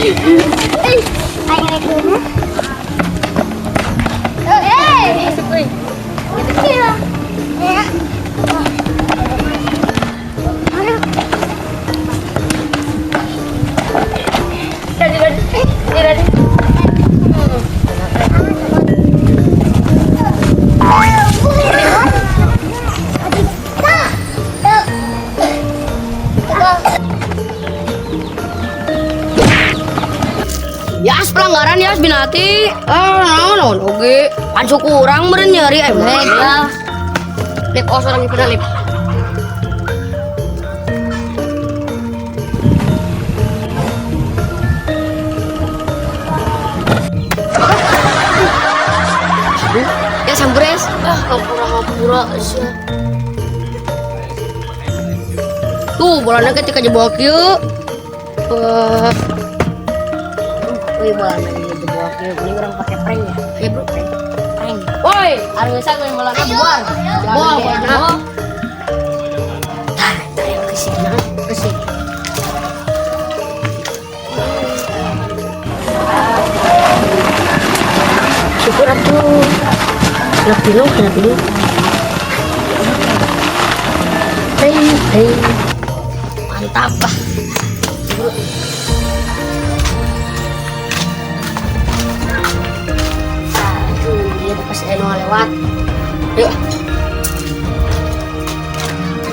Ayo naik dulu. Masuk, weh. Kecil. Ya. Aduh. Ready. Yas pelanggaran Yas binati. Naon oge. Pancu kurang meureun nyeri ya. Lip orang pernah lip. Ya sambres. Hampura sia. Tuh bolana ketika jebol kieu. Bolana jebol kieu. Ini orang pakai prank ya. Ayo bro, prank. Woi, ari geus geus bolana buar. Jebol bolana. Tar yang kesini. Syukur atuh. Kena pilih. Hei. Mantap bah. Aduh, dia pas Eno lewat. Yuk.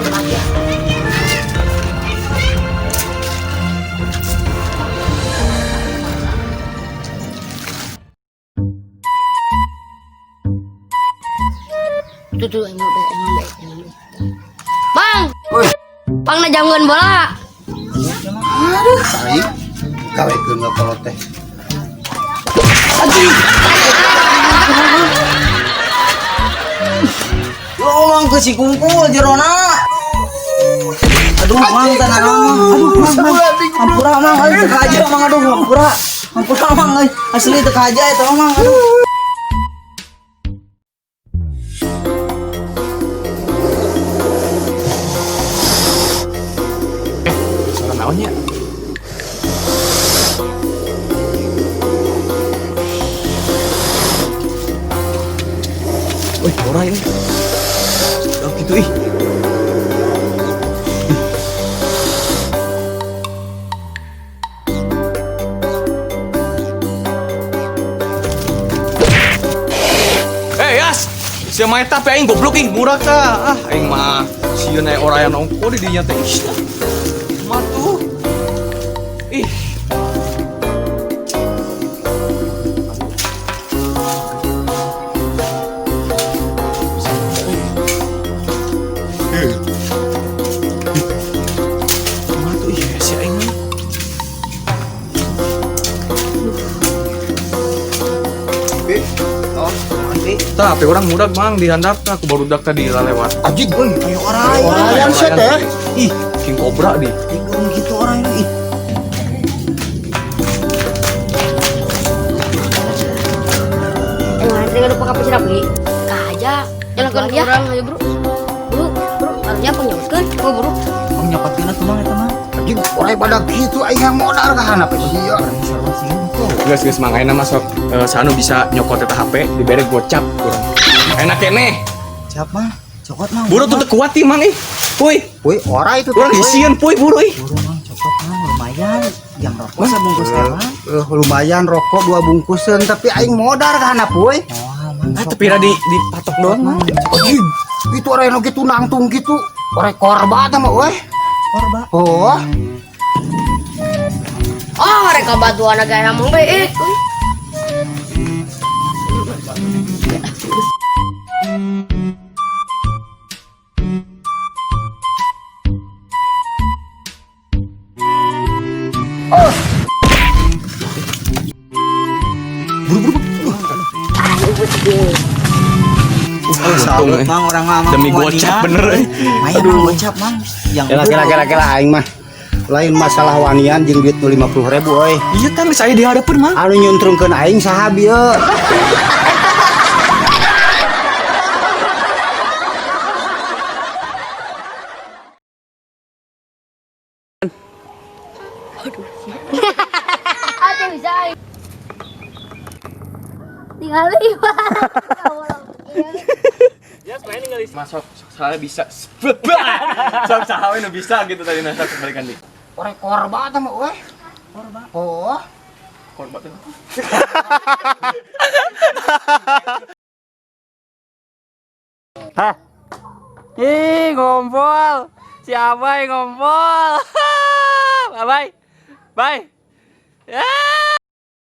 Mati ya. Tuh, Eno. Bang! Bang najamkeun bola. Baik, gawekeun ngapalot teh. Lo mang ke si kungkul jerona. Aduh mang tanah mang. Ampura mang euy teu aja mang aduh ampura. Ampura mang euy asli teu aja eta mang aduh. Salah naonnya? Wih, ora ini. Oh gitu ih. Yas. Sia mah eta pe aing goblok ih, murah ka. Aing mah sieun aya ora aya nongko di dinya teh. Mah tuh. Ih. Mah tuh iya si aing. Tapi orang muda mang dihandap aku baru dak tadi lewat. Anjing euy aya orang. Orang set ya. Ih, King Cobra di. Bingung gitu orang ini. Jangan lupa kapal sirap beli. Kaja. Jalan ya. Kurang aja bro. Bro. Harusnya penyautkeun. Oh bro. Kamu nyapatin atuh mang eta mah. Anjing orang pada gitu aing yang modal ka hanap ieu. Geus mang ayeuna mah sok sanu bisa nyokot eta HP dibere gocap kurang. Enak keneh. Siap mah. Cokot mah. Buru tuh kuat ih mang ih. Puy. Woi, ora itu Urang isieun puy buru ih. Buru mang cocok mah lumayan. Yang rokok sabungkus teh mah. Lumayan rokok 2 bungkusan tapi aing modal ka hanap puy. Oh, Tapi ra dipatok doang mah. Anjing. Itu orang yang gitu nangtung gitu. Orang korba teh mah weh. korba. Oh. Mereka bantuan agak yang baik. Salut mang orang mah Demi gocap bener. Aduh gocap mang. Yang Kira aing mah lain masalah wanian jeung duit 50.000 euy. iya kan saya di hadapan mang. Anu nyuntrungkeun aing saha bieu? bisa. Tinggal 5. Ya, main tinggal masuk soalnya bisa. Sok sahawe nu bisa gitu tadi nasa balikan di. Orang korban sama weh. Korban. Oh. Korban tuh. Hah? Ih, ngompol. Si Abai ngompol. Abai. Bye. Ya.